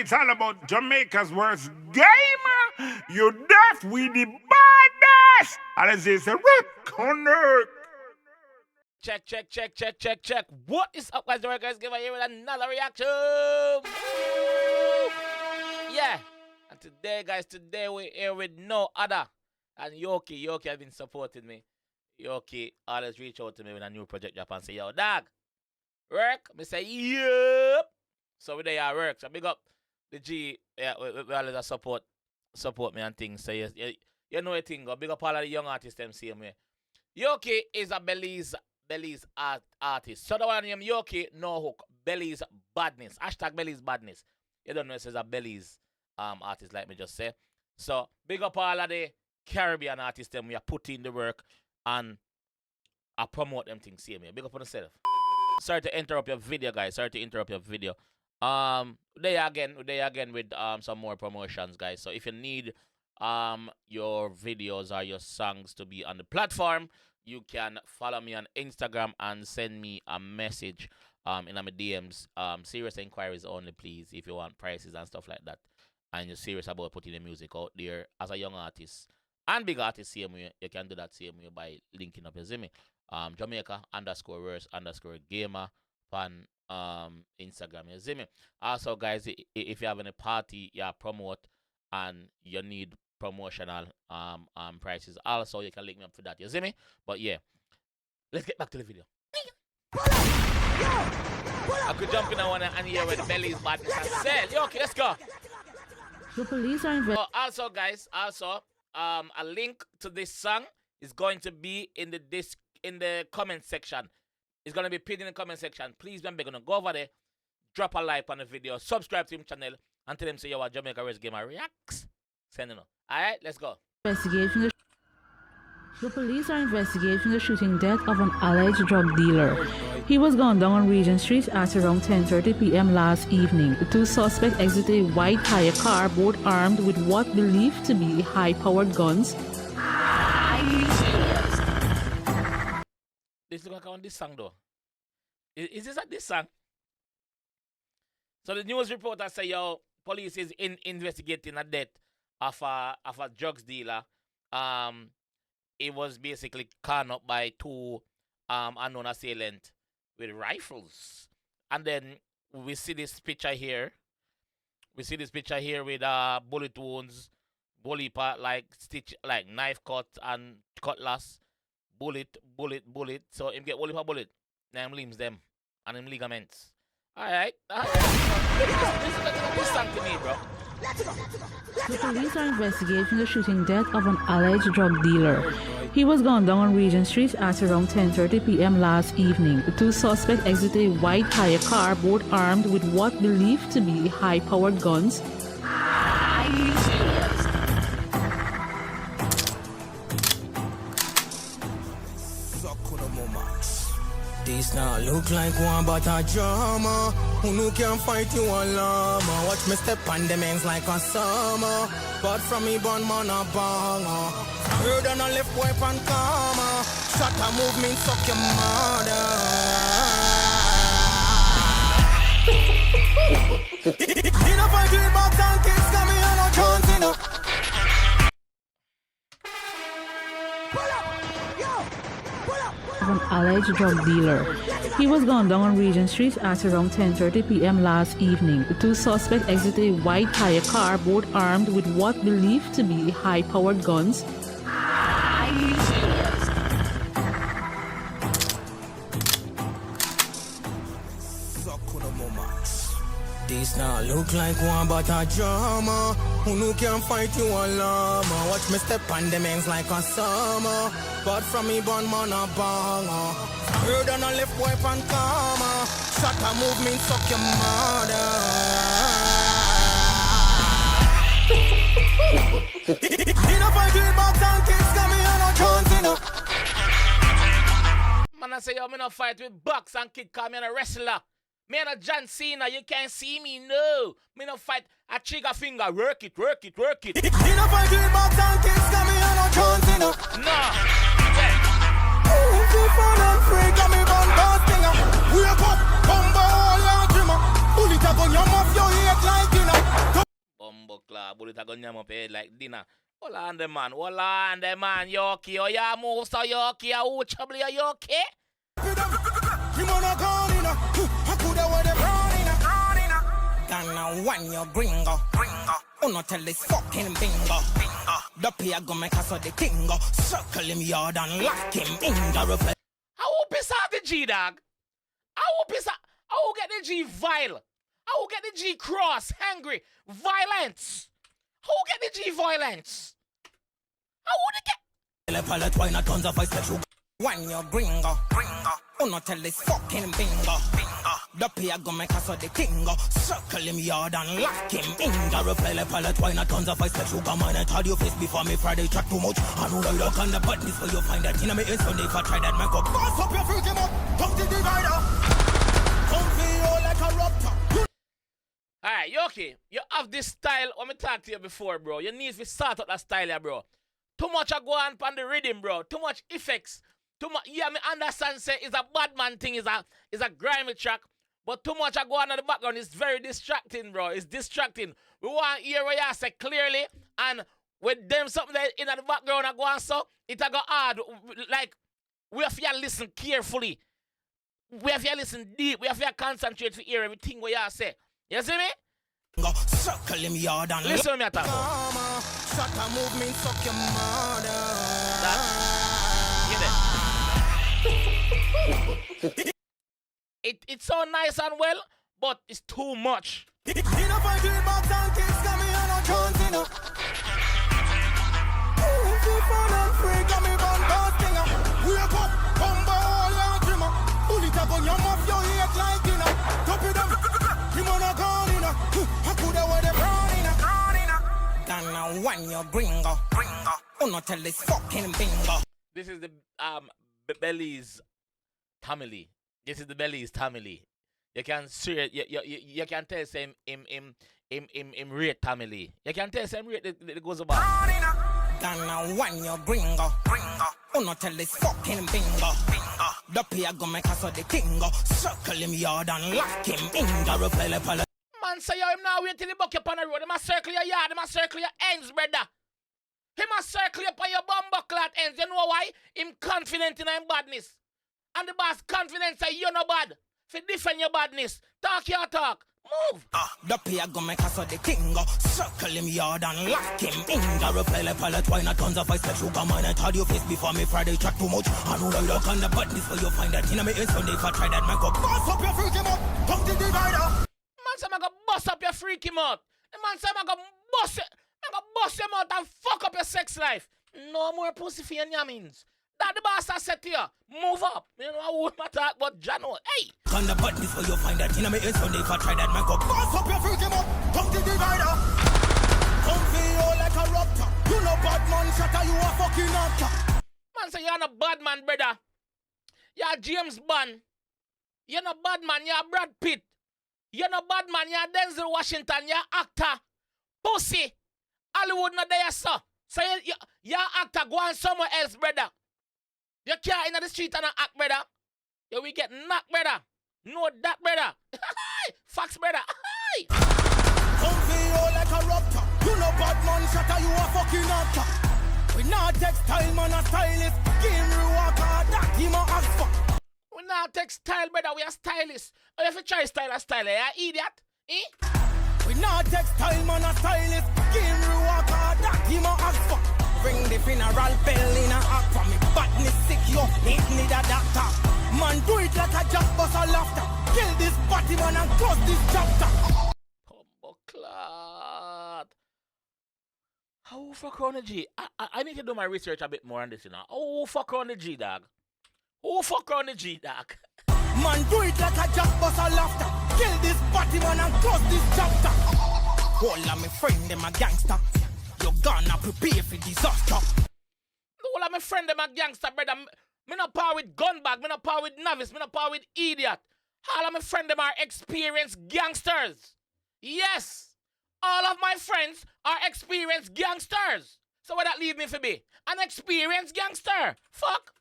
it's all about Jamaica's worst game. You deaf, we the baddest. And as they say, connect. Check. What is up, guys? JAMAICA'S give here with another reaction. Yeah. And today, guys, we're here with no other than Yokkii. Yokkii has been supporting me. Yokkii always reach out to me with a new project drop and say, yo, dog, work? Me say, yep. So we there work. So big up the G. Yeah, we always support me and things. So you know a thing. Go big up all of the young artists them same way. Yokkii is a Belize artist. So the one named Yokkii, no hook. Belize badness. Hashtag Belize badness. You don't know this is a Belize artist like me just say. So big up all of the Caribbean artists them we are putting in the work and I promote them things same way. Big up on yourself. Sorry to interrupt your video, guys. There again with some more promotions, guys. So if you need your videos or your songs to be on the platform, you can follow me on Instagram and send me a message in my DMs. Serious inquiries only, please, if you want prices and stuff like that. And you're serious about putting the music out there as a young artist and big artist same way, you can do that same way by linking up, you see me? Jamaica_verse_gamer on Instagram, you see me? Also, guys, if you have any party you promote and you need promotional prices, also you can link me up for that, you see me? But yeah, let's get back to the video. I could jump in on one and hear with Belize badness and sell. Yo, okay, let's go. The police are also, guys, a link to this song is going to be in the comment section. It's going to be pinned in the comment section. Please remember, gonna go over there, drop a like on the video, subscribe to him channel, and tell him say yo, JAMAICA'S gamer reacts. Send it on. Alright, let's go. The police are investigating the shooting death of an alleged drug dealer. He was gunned down on Regent Street at around 10:30 p.m. last evening. The two suspects exited a white tire car, both armed with what believed to be high-powered guns. This look like on this song though. Is this at this song? So the news reporter say yo, police is investigating a death of a drugs dealer. It was basically caught up by two unknown assailants with rifles. And then we see this picture here. We see this picture here with bullet wounds, bullet like stitch, like knife cut and cutlass, bullet. So him get bullet. Now him limbs them and him ligaments. Alright. This song to me, bro. The police are investigating the shooting death of an alleged drug dealer. He was gunned down on Regent Street at around 10:30 p.m. last evening. The two suspects exited a white tire car, both armed with what believed to be high-powered guns. This now look like one but a drama. Who can fight you a llama? Watch me step on the men's like a summer. But from me born man a banger. Heard on a left wipe and karma. Shut a movement suck your mother. You know fight with box and kids got me on a chance enough. Of an alleged drug dealer. He was gunned down on Regent Street at around 10:30 p.m. last evening. The two suspects exited a white tire car, both armed with what believed to be high-powered guns. This now look like one but a drama. Who can fight you a llama? Watch me step on the men's like a summer. But from me born man a banger. Heard on a left wipe and karma. Shut a movement suck your mother. You know fight with box and kids got me on a chance enough. Man I say yo, me no fight with box and kid call me on a wrestler. Me and a John Cena, you can't see me, no. Me no fight a trigger finger, work it. You know fight with box and kids got me on a chance enough. No. If you fall and free, got me born busting up. Wake up, bumbo all your dreamer. Bullet up on your mouth, your head like you know. bumbo club. Bullet a gun yam up head like dinner. Hold on the man, Yokkii. Oh, yeah, move so Yokkii. Oh, trouble you, Yokkii. Gonna one your gringo. Uno tell this fucking bingo. The pay go make us the tingo. Circle him yard and lock him in the repair. I will piss out the G, dog. I will get the G vile. I will get the G cross, angry, violence. I will get the G violence. I would get. Palette why not tons of ice that you one your gringo. Uno tell this fucking bingo. The pay go make us the tingo. Circle him yard and lock him in the repair. Palette why not tons of ice that you come on and tell your face before me Friday chat too much. I know the look on the buttons for you find that in me is Sunday if I try that man go pass up your freaking up. Come to the divider. Come feel like a raptor. Alright, Yokkii, you have this style. Let me talk to you before, bro. You need to start up that style, yeah, bro. Too much I go on the rhythm, bro. Too much effects. Too much. Yeah, me understand. Say it's a bad man thing. It's a grimy track. But too much I go on in the background. It's very distracting, bro. It's distracting. We want to hear what you say clearly, and with them something that in the background I go on so it a go hard. Like we have to listen carefully. We have to listen deep. We have to concentrate to hear everything what you say. You see me? Circle him yard and listen to me attack. Shut a movement, suck your mother. It's so nice and well, but it's too much. One your gringo. Uno tell this fucking bingo. This is the Belly's family. This is the Belly's family. You can see it. You can tell him rate family. You can tell him rate it goes about. Gonna one your gringo. Uno tell this fucking bingo. The pay go make us the tingo. Circle him yard and lock him in the repair. Man say yo him now wait till the bucket on the road. He must circle your yard. He must circle your ends, brother. He must circle up on your bumbuckler ends. You know why? Him confident in him badness. And the boss confident say you no bad. For defend your badness. Talk your talk. Move. The pay go make us the tingo. Circle him yard and lock him in the repair. Palette why not tons of ice that you come on and tell your face before me Friday chat too much. I know the look on the buttons for you find that in me is Sunday if I try that man go pass up your freaking mouth. Come to the divider. Man say I'm gonna bust up your freaky mouth. The man say I'm gonna bust it. I'm gonna bust your mouth and fuck up your sex life. No more pussy for your yammings. That the boss has said to you. Move up. You know I won't talk about Jano. Hey. On the buttons for you find that in me is Sunday if I try that man go pass up your freaking mouth. Come to the divider. Come feel like a raptor. You know bad man shatter you a fucking actor. Man say you're not bad man, brother. You're James Bond. You're not bad man. You're Brad Pitt. You're not bad man, you're Denzel Washington, you're actor. Pussy. Hollywood not there, sir. So you're actor, go on somewhere else, brother. You can't in the street and act, brother. You will get knocked, brother. Know that, brother. Facts, brother. Come feel like a raptor. You know bad man shatter, you a fucking actor. We not textile man a stylist. Game walker, that him a ask for. We not textile, brother, we are stylists. Oh, you have to try style a style, you idiot? Eh? We not textile man a stylist. Game walker, that him a ask for. Ring the funeral bell in a act for me. Badness sick, yo, need a doctor. Man, do it like a jack bus or laughter. Kill this body man and close this chapter. Clot. How fuck on the G? I need to do my research a bit more on this, you know. Oh, fuck on the G, dog. Oh, fuck on the G, dog. Man, do it like a jack bus or laughter. Kill this body man and close this chapter. All of my friend, them a gangster. You gonna prepare for disaster. All of my friend, them a gangster, brother. Me not power with gun bag. Me not power with novice. Me not power with idiot. All of my friend, them are experienced gangsters. Yes. All of my friends are experienced gangsters. So what that leave me for be? An experienced gangster. Fuck.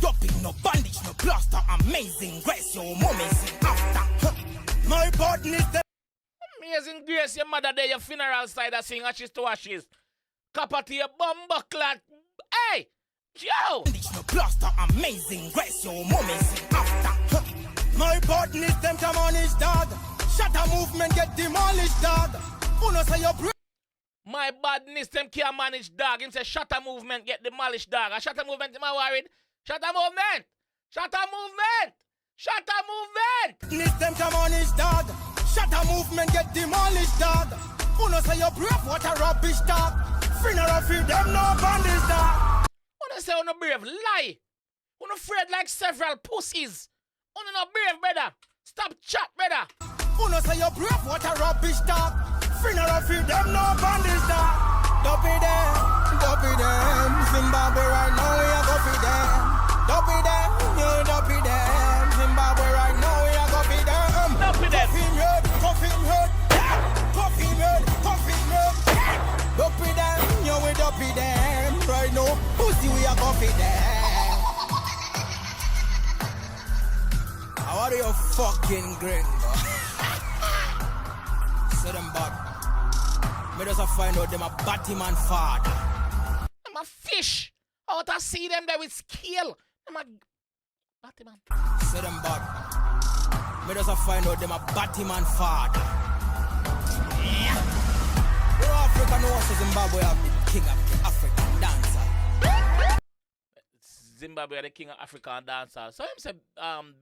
Doping, no bandage, no plaster. Amazing grace, your mom is after. My partner is the... Amazing grace, your mother there, your funeral side, I sing ashes to ashes. Copper to your bumper clot. Hey! Yo! No plaster, amazing grace, your mommy sing after. My partners, them demolish dog. Shatter movement get demolished dog. Who knows how you My badness, them can't manage dog. Him say shutter movement get demolished dog. A shutter movement, am I worried? Shutter movement! Shutter movement! Shutter movement! Need them demolish dog. Shatter movement get demolished dog. Who knows how you brave? What a rubbish dog. Funeral for them no bandits dog. Wanna say on brave? Lie! Wanna afraid like several pussies? Wanna not brave, brother? Stop chat, brother! Who knows how you brave? What a rubbish dog. Funeral for them no bandits dog. Dopey them. Zimbabwe right now we are go for them. Dopey them, you dopey them. Zimbabwe right now we are go for them. Dopey them. Coffin head. Dopey them, you we dopey them. Right now, pussy we are go for them. How are you fucking gringo? Say them bad. Me just find out them a Batman father. I'm a fish. Out to see them there with skill. I'm a Batman. Say them bad. Me just find out them a Batman father. Yeah. No Africa knows Zimbabwe have the king of the African dancer. Zimbabwe are the king of African dancer. So him say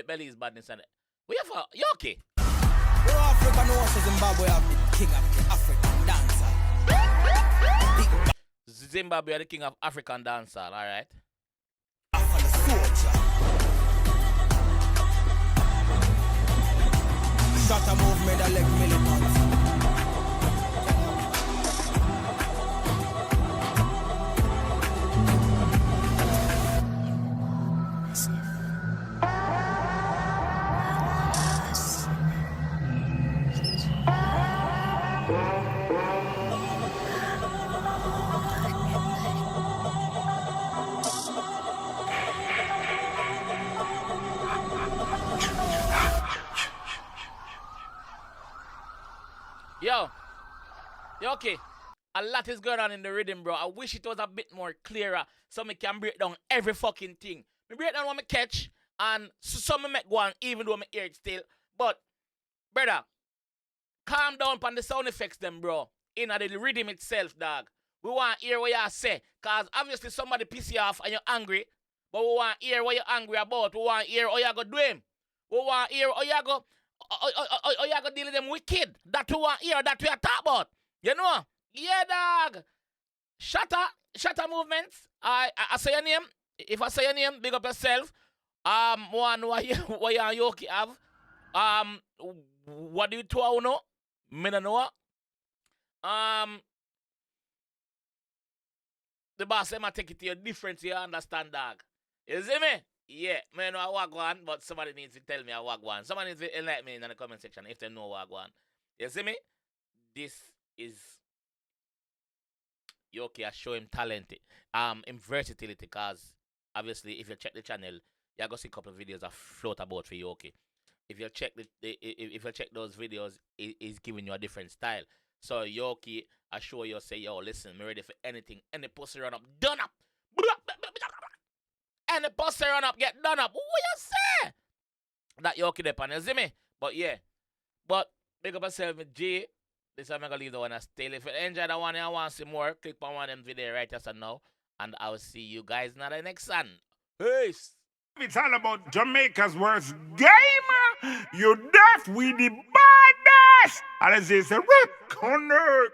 Belly's badness and we have a Yokkii. No Africa knows Zimbabwe have the king of the African dancer. Zimbabwe are the king of African dancer, alright? Shut a movement that like militants. Okay, a lot is going on in the rhythm, bro. I wish it was a bit more clearer so me can break down every fucking thing. Me break down what me catch and some me make go on even though me hear it still. But, brother, calm down on the sound effects them, bro. In the rhythm itself, dog. We want to hear what you say. Because obviously somebody piss you off and you're angry. But we want to hear what you're angry about. We want to hear how you go do him. We want to hear how you go deal with them wicked. That we want to hear, that we are talking about. You know? Yeah, dog. Shutter movements. I say your name. If I say your name, big up yourself. One what you and Yokkii have. What do you two know? Me don't know. The boss say I take it to your difference, you understand, dog. You see me? Yeah, me know I walk one, but somebody needs to tell me I walk one. Somebody needs to enlighten me in the comment section if they know walk one. You see me? This is Yokkii. I show him talent, in versatility, because obviously if you check the channel, you're gonna see a couple of videos that float about for Yokkii. If you check if you check those videos, it's giving you a different style. So Yokkii, I show you, say, yo, listen, me ready for anything. Any pussy run up, done up. Any pussy run up, get done up. What you say? That Yokkii depend, you see me? But yeah. But big up yourself, G. This time I'm gonna leave the one still. If you enjoy that one and you want to see more, click on one of them videos right just now. And I'll see you guys in the next one. Peace. It's all about Jamaica's worst game. You deaf with the baddest. And it's a rip connect.